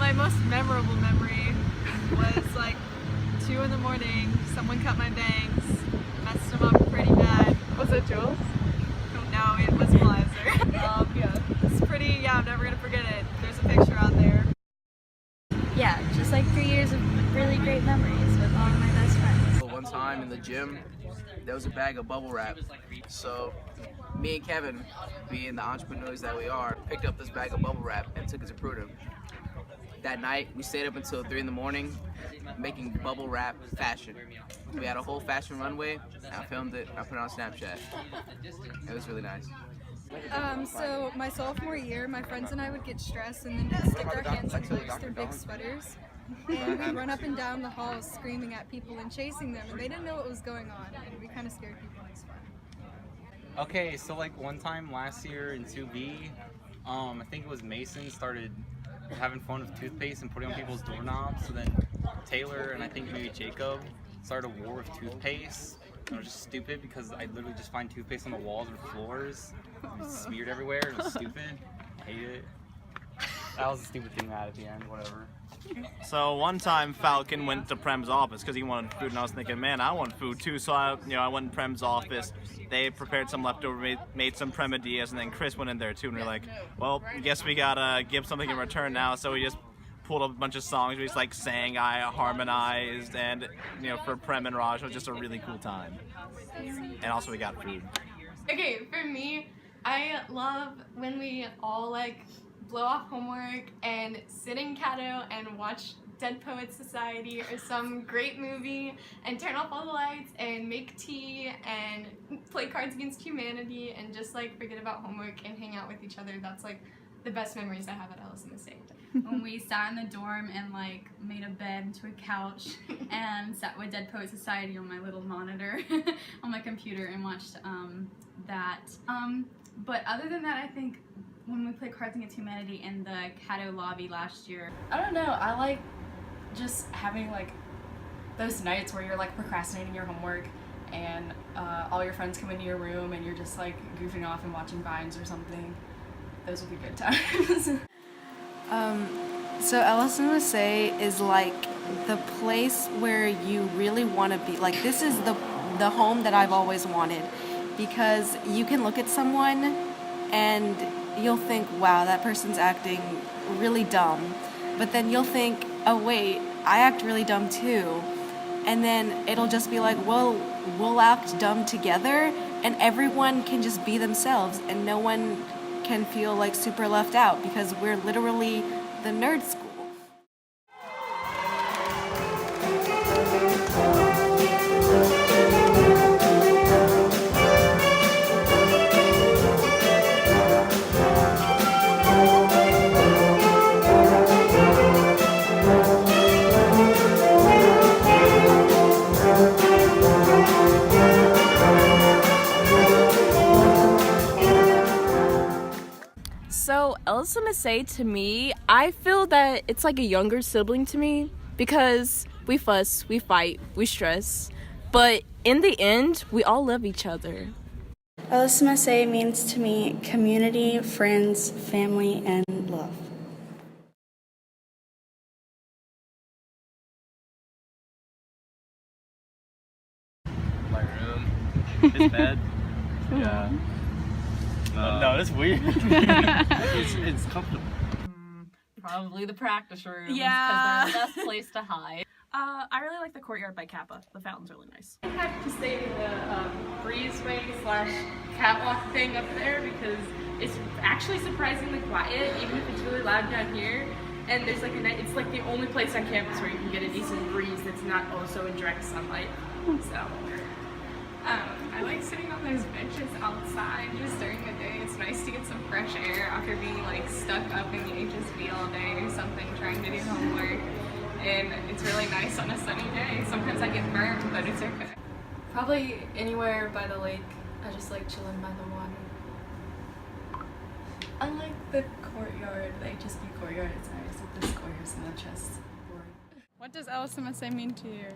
my most memorable memory was like 2 in the morning. Someone cut my bangs, messed them up pretty bad. Was it Jules? No, it was Blazer. Yeah, it's pretty. Yeah, I'm never gonna forget it. There's a picture out there. Yeah, just like 3 years of really great memories with all of my best friends. One time in the gym, there was a bag of bubble wrap. So me and Kevin, being the entrepreneurs that we are, picked up this bag of bubble wrap and took it to Prudhoe. That night, we stayed up until 3 in the morning making bubble wrap fashion. We had a whole fashion runway. I filmed it. I put it on Snapchat. It was really nice. So my sophomore year, my friends and I would get stressed and then stick our hands in their big sweaters. And we'd run up and down the halls screaming at people and chasing them, and they didn't know what was going on, and we kind of scared people. It was fun. Okay, so like one time last year in 2B, I think it was Mason started having fun with toothpaste and putting on people's doorknobs. So then Taylor and I think maybe Jacob started a war with toothpaste. And it was just stupid because I literally just find toothpaste on the walls or floors. It was smeared everywhere. It was stupid. I hate it. That was a stupid thing to add at the end, whatever. So one time Falcon went to Prem's office because he wanted food, and I was thinking, man, I want food too. So I went in Prem's office. They prepared some leftover, made some Premadias, and then Chris went in there too. And we're like, well, I guess we gotta give something in return now. So we just pulled up a bunch of songs. We just like sang, I harmonized, and for Prem and Raj, it was just a really cool time. And also we got food. Okay, for me, I love when we all like blow off homework and sit in Cato and watch Dead Poets Society or some great movie and turn off all the lights and make tea and play Cards Against Humanity and just like forget about homework and hang out with each other. That's like the best memories I have at LSMSA. When we sat in the dorm and like made a bed into a couch and sat with Dead Poet Society on my little monitor on my computer and watched that. But other than that, I think when we played Cards Against Humanity in the Cato lobby last year. I don't know, I like just having like those nights where you're like procrastinating your homework and all your friends come into your room and you're just like goofing off and watching Vines or something. Those would be good times. So LSMSA is like the place where you really want to be. Like this is the home that I've always wanted, because you can look at someone and you'll think, wow, that person's acting really dumb. But then you'll think, oh wait, I act really dumb too. And then it'll just be like, well, we'll act dumb together and everyone can just be themselves and no one can feel like super left out because we're literally the nerd school. So LSMSA to me, I feel that it's like a younger sibling to me because we fuss, we fight, we stress, but in the end, we all love each other. LSMSA means to me community, friends, family, and love. My room, his bed. Yeah. No, that's weird. it's comfortable. Probably the practice rooms. Yeah. Because they're the best place to hide. I really like the courtyard by Kappa. The fountain's really nice. I have to stay in the breezeway/catwalk thing up there because it's actually surprisingly quiet, even if it's really loud down here. And there's like it's like the only place on campus where you can get a decent breeze that's not also in direct sunlight. So. I like sitting on those benches outside just during the day. It's nice to get some fresh air after being like stuck up in the HSB all day or something trying to do homework. And it's really nice on a sunny day. Sometimes I get burned, but it's okay. Probably anywhere by the lake. I just like chilling by the water. I like the courtyard, the HSB courtyard. It's nice with the squares and the chests. What does LSMSA mean to you?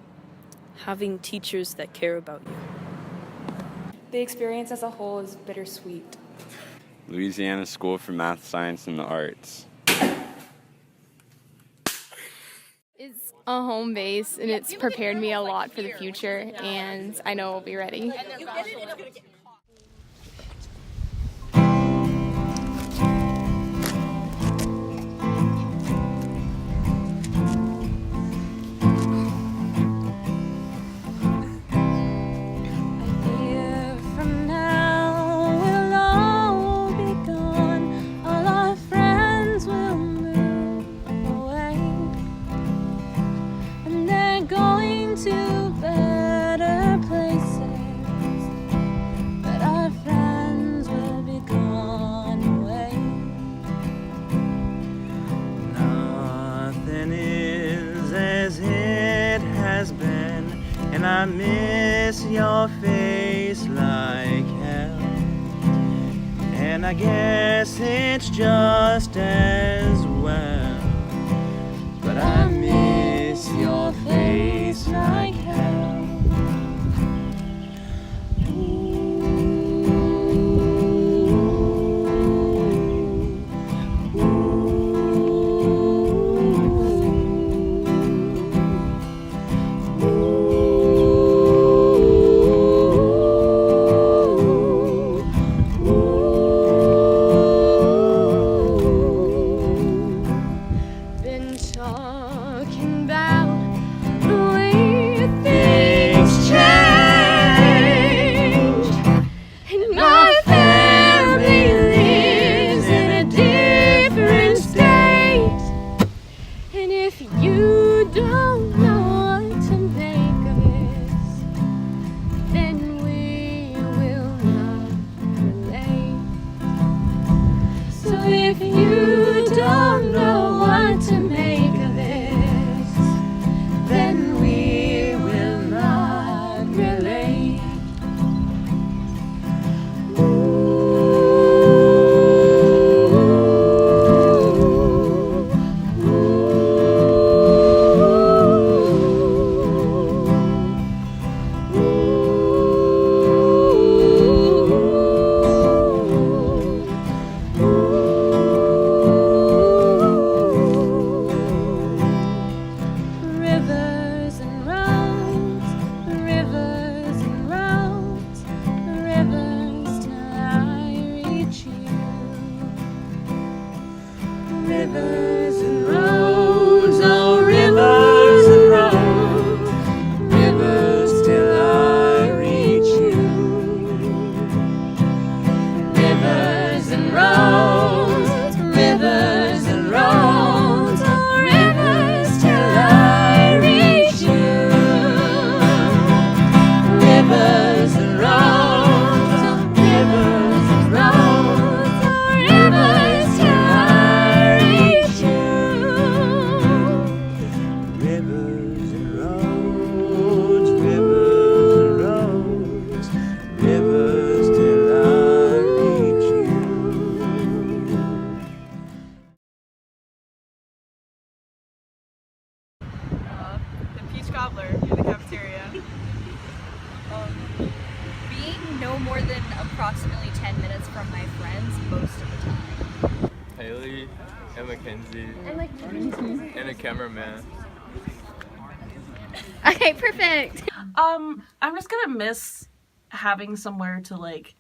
Having teachers that care about you. The experience as a whole is bittersweet. Louisiana School for Math, Science, and the Arts. a home base, and it's prepared me a lot for the future, and I know I'll be ready. And I miss your face like hell. And I guess it's just as well. But I miss your face like hell. Rivers and roads, oh rivers and roads, rivers till I reach you. Rivers and roads, rivers and roads, oh rivers till I reach you. Rivers and roads, oh rivers and roads, oh rivers till I reach you. Rivers and roads, rivers and roads, rivers till I reach you. The peach cobbler in the cafeteria. Being no more than approximately 10 minutes from my friends most of the time. Haley and Mackenzie And like and a cameraman. Okay, perfect. I'm just gonna miss having somewhere to like.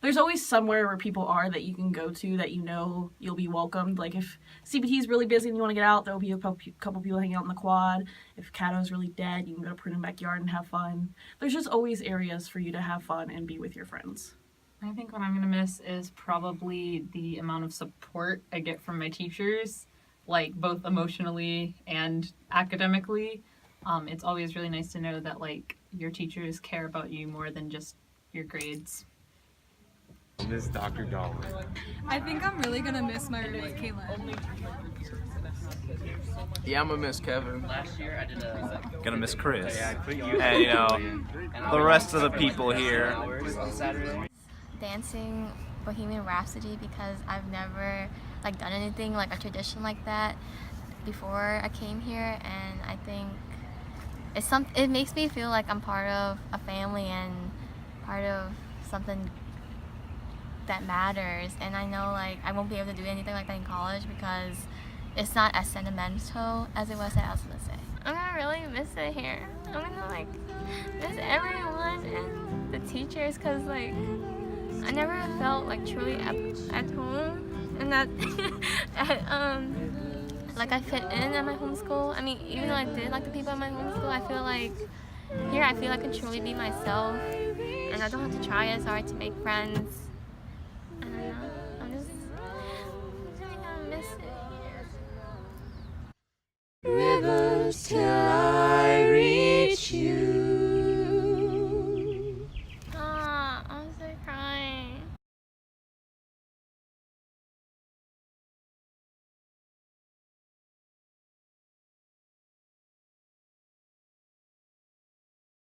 There's always somewhere where people are that you can go to that you know you'll be welcomed. Like if CBT is really busy and you want to get out, there'll be a couple people hanging out in the quad. If Cato's really dead, you can go to Prudent Backyard and have fun. There's just always areas for you to have fun and be with your friends. I think what I'm gonna miss is probably the amount of support I get from my teachers, like both emotionally and academically. It's always really nice to know that like your teachers care about you more than just your grades. Miss Dr. Dollar. I think I'm really gonna miss my roommate Caitlin. Yeah, I'm gonna miss Kevin. Gonna miss Chris. And you know, the rest of the people here. Dancing Bohemian Rhapsody because I've never like done anything like a tradition like that before I came here, and I think it makes me feel like I'm part of a family and part of something that matters. And I know like I won't be able to do anything like that in college because it's not as sentimental as it was at LSMSA. I'm gonna really miss it here. I'm gonna like miss everyone and the teachers, cause like I never felt like truly at home, and that like I fit in at my homeschool. I mean, even though I did like the people at my homeschool, I feel like here I feel I can truly be myself, and I don't have to try as hard to make friends. I don't know. I'm really gonna miss it here. Rivers till I reach you.